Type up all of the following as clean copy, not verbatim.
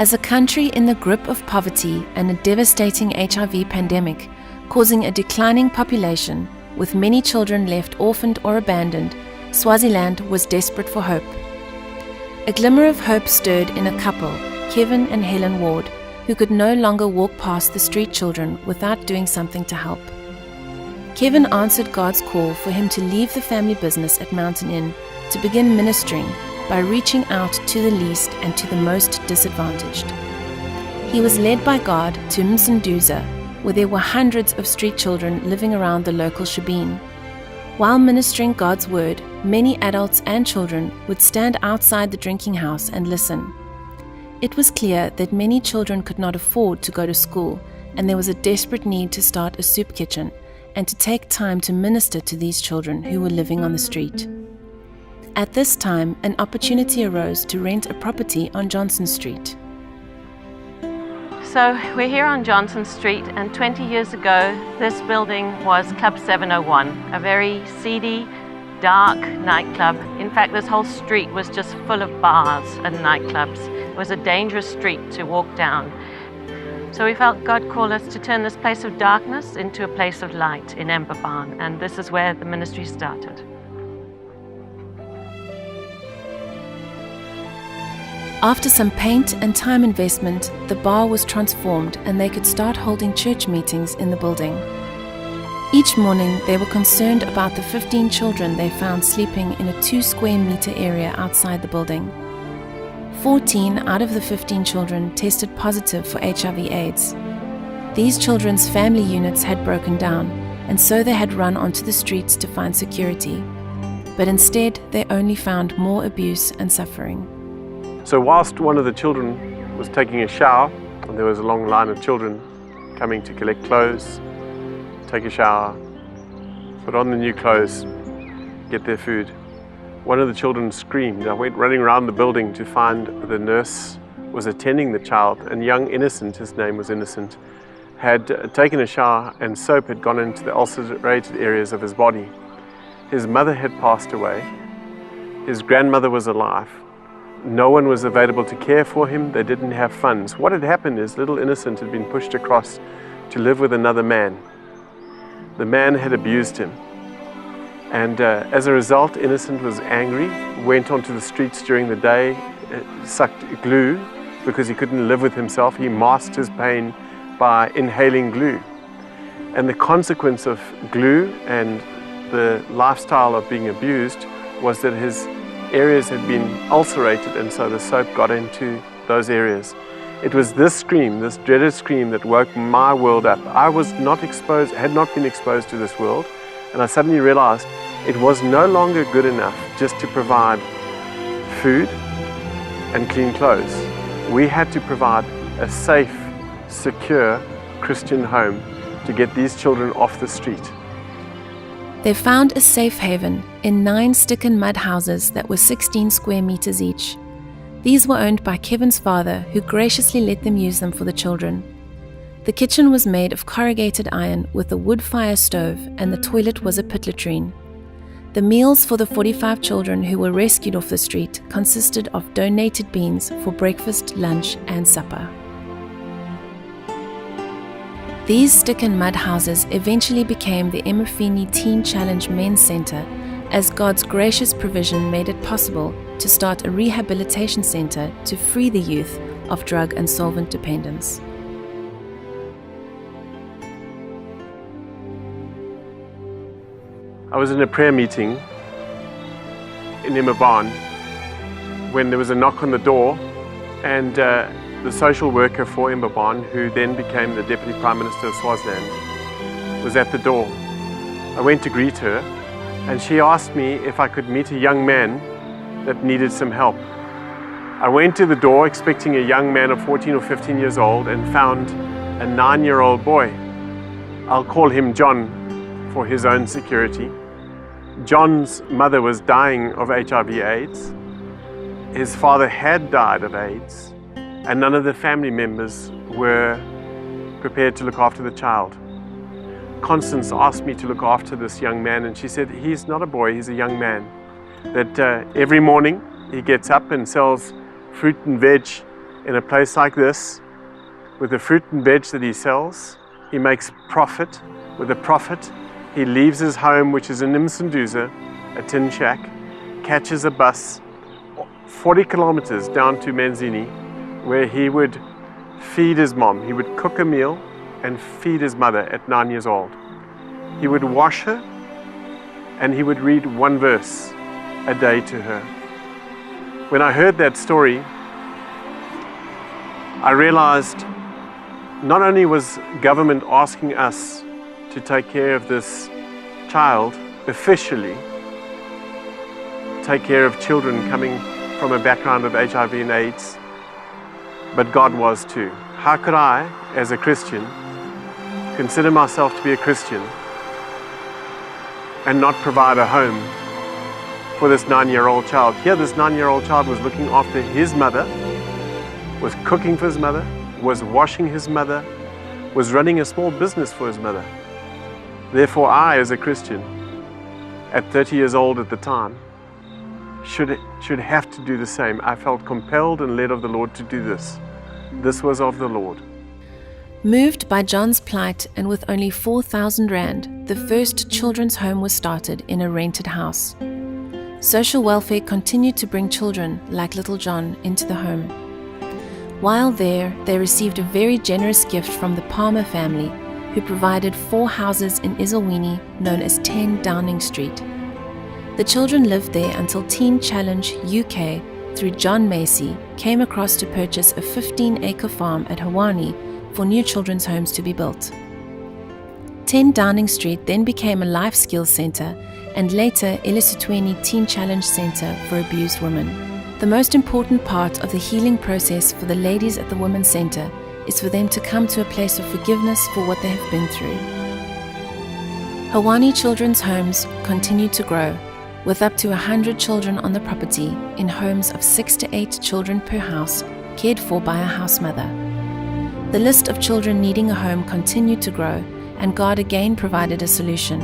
As a country in the grip of poverty and a devastating HIV pandemic, causing a declining population, with many children left orphaned or abandoned, Swaziland was desperate for hope. A glimmer of hope stirred in a couple, Kevin and Helen Ward, who could no longer walk past the street children without doing something to help. Kevin answered God's call for him to leave the family business at Mountain Inn to begin ministering by reaching out to the least and to the most disadvantaged. He was led by God to Msunduza, where there were hundreds of street children living around the local shebeen. While ministering God's word, many adults and children would stand outside the drinking house and listen. It was clear that many children could not afford to go to school, and there was a desperate need to start a soup kitchen and to take time to minister to these children who were living on the street. At this time, an opportunity arose to rent a property on Johnson Street. So we're here on Johnson Street, and 20 years ago this building was Club 701, a very seedy, dark nightclub. In fact, this whole street was just full of bars and nightclubs. It was a dangerous street to walk down. So we felt God called us to turn this place of darkness into a place of light in Ember Barn, and this is where the ministry started. After some paint and time investment, the bar was transformed and they could start holding church meetings in the building. Each morning, they were concerned about the 15 children they found sleeping in a 2 square meter area outside the building. 14 out of the 15 children tested positive for HIV/AIDS. These children's family units had broken down, and so they had run onto the streets to find security. But instead, they only found more abuse and suffering. So whilst one of the children was taking a shower, and there was a long line of children coming to collect clothes, take a shower, put on the new clothes, get their food, one of the children screamed. I went running around the building to find the nurse was attending the child, and young Innocent, his name was Innocent, had taken a shower and soap had gone into the ulcerated areas of his body. His mother had passed away. His grandmother was alive. No one was available to care for him. They didn't have funds. What had happened is little Innocent had been pushed across to live with another man. The man had abused him. And as a result, Innocent was angry, went onto the streets during the day, sucked glue because he couldn't live with himself. He masked his pain by inhaling glue. And the consequence of glue and the lifestyle of being abused was that his areas had been ulcerated, and so the soap got into those areas. It was this scream, this dreaded scream, that woke my world up. I was not exposed, had not been exposed to this world, and I suddenly realized it was no longer good enough just to provide food and clean clothes. We had to provide a safe, secure Christian home to get these children off the street. They found a safe haven in 9 stick and mud houses that were 16 square meters each. These were owned by Kevin's father, who graciously let them use them for the children. The kitchen was made of corrugated iron with a wood fire stove, and the toilet was a pit latrine. The meals for the 45 children who were rescued off the street consisted of donated beans for breakfast, lunch, and supper. These stick and mud houses eventually became the Emafini Teen Challenge Men's Center, as God's gracious provision made it possible to start a rehabilitation center to free the youth of drug and solvent dependence. I was in a prayer meeting in Ember Barn when there was a knock on the door, and the social worker for Ember Barn, who then became the Deputy Prime Minister of Swaziland, was at the door. I went to greet her, and she asked me if I could meet a young man that needed some help. I went to the door expecting a young man of 14 or 15 years old and found a 9-year-old boy. I'll call him John for his own security. John's mother was dying of HIV/AIDS. His father had died of AIDS, and none of the family members were prepared to look after the child. Constance asked me to look after this young man, and she said, he's not a boy, he's a young man. That every morning he gets up and sells fruit and veg in a place like this, with the fruit and veg that he sells, he makes profit. With the profit, he leaves his home, which is in Msunduza, a tin shack, catches a bus 40 kilometers down to Manzini, where he would feed his mom. He would cook a meal and feed his mother at 9 years old. He would wash her, and he would read one verse a day to her. When I heard that story, I realized not only was government asking us to take care of this child, officially take care of children coming from a background of HIV and AIDS, but God was too. How could I, as a Christian, consider myself to be a Christian and not provide a home for this 9-year-old child? Here, this 9-year-old child was looking after his mother, was cooking for his mother, was washing his mother, was running a small business for his mother. Therefore, I, as a Christian, at 30 years old at the time, should have to do the same. I felt compelled and led of the Lord to do this. This was of the Lord. Moved by John's plight, and with only 4,000 rand, the first children's home was started in a rented house. Social welfare continued to bring children like little John into the home. While there, they received a very generous gift from the Palmer family, who provided 4 houses in Ezulwini known as 10 Downing Street. The children lived there until Teen Challenge UK, through John Macy, came across to purchase a 15-acre farm at Hawane for new children's homes to be built. 10 Downing Street then became a life skills centre, and later Elisutweni Teen Challenge Centre for abused women. The most important part of the healing process for the ladies at the Women's Centre is for them to come to a place of forgiveness for what they have been through. Hawane Children's Homes continue to grow, with up to 100 children on the property in homes of 6 to 8 children per house, cared for by a house mother. The list of children needing a home continued to grow, and God again provided a solution.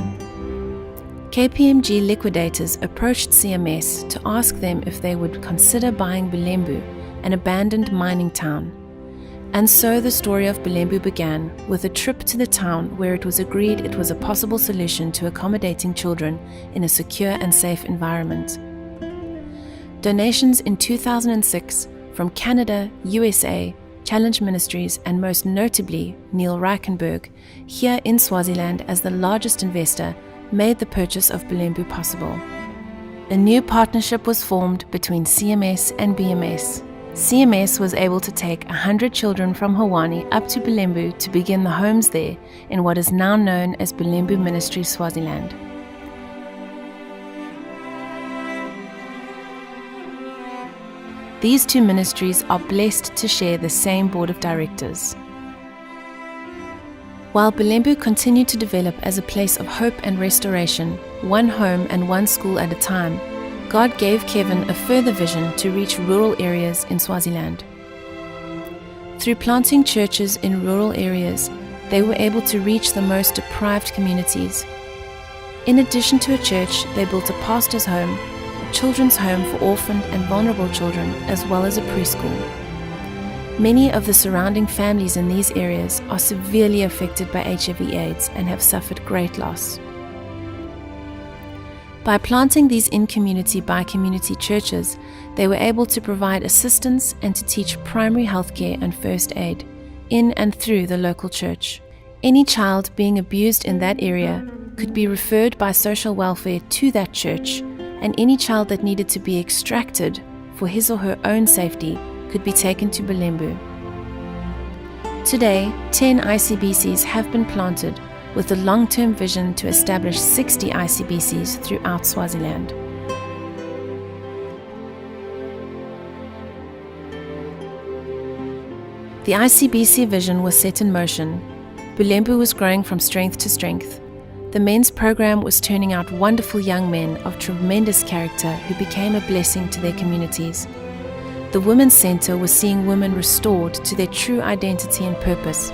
KPMG liquidators approached CMS to ask them if they would consider buying Bulembu, an abandoned mining town. And so the story of Bulembu began, with a trip to the town where it was agreed it was a possible solution to accommodating children in a secure and safe environment. Donations in 2006 from Canada, USA, Challenge Ministries, and most notably Neil Reichenberg, here in Swaziland as the largest investor, made the purchase of Bulembu possible. A new partnership was formed between CMS and BMS. CMS was able to take 100 children from Hawane up to Bulembu to begin the homes there in what is now known as Bulembu Ministry Swaziland. These two ministries are blessed to share the same board of directors. While Bulembu continued to develop as a place of hope and restoration, one home and one school at a time, God gave Kevin a further vision to reach rural areas in Swaziland. Through planting churches in rural areas, they were able to reach the most deprived communities. In addition to a church, they built a pastor's home, a children's home for orphaned and vulnerable children, as well as a preschool. Many of the surrounding families in these areas are severely affected by HIV/AIDS and have suffered great loss. By planting these in-community by community churches, they were able to provide assistance and to teach primary healthcare and first aid in and through the local church. Any child being abused in that area could be referred by social welfare to that church, and any child that needed to be extracted for his or her own safety could be taken to Bulembu. Today, 10 ICBCs have been planted, with a long-term vision to establish 60 ICBCs throughout Swaziland. The ICBC vision was set in motion. Bulembu was growing from strength to strength. The men's program was turning out wonderful young men of tremendous character who became a blessing to their communities. The Women's Centre was seeing women restored to their true identity and purpose.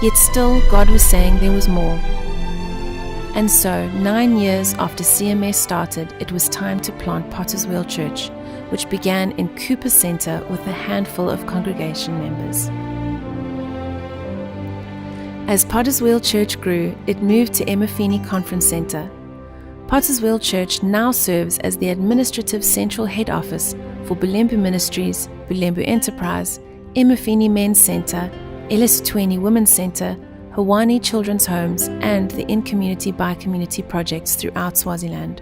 Yet still, God was saying there was more. And so, 9 years after CMS started, it was time to plant Potter's Wheel Church, which began in Cooper Centre with a handful of congregation members. As Potterswheel Church grew, it moved to Emafini Conference Centre. Potterswheel Church now serves as the administrative central head office for Bulembu Ministries, Bulembu Enterprise, Emafini Men's Centre, Elisutweni Women's Centre, Hawane Children's Homes, and the In-Community by Community projects throughout Swaziland.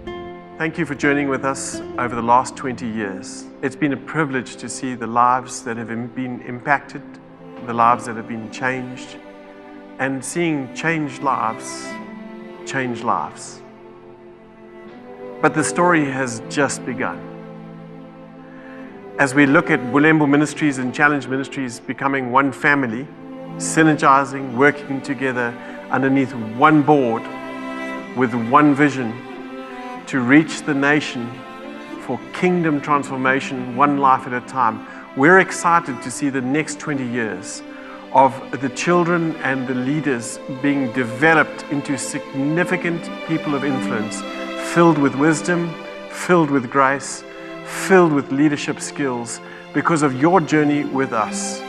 Thank you for journeying with us over the last 20 years. It's been a privilege to see the lives that have been impacted, the lives that have been changed, and seeing changed lives change lives. But the story has just begun. As we look at Bulembu Ministries and Challenge Ministries becoming one family, synergizing, working together underneath one board with one vision to reach the nation for kingdom transformation, one life at a time, we're excited to see the next 20 years of the children and the leaders being developed into significant people of influence, filled with wisdom, filled with grace, filled with leadership skills because of your journey with us.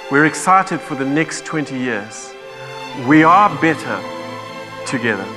We're excited for the next 20 years. We are better together.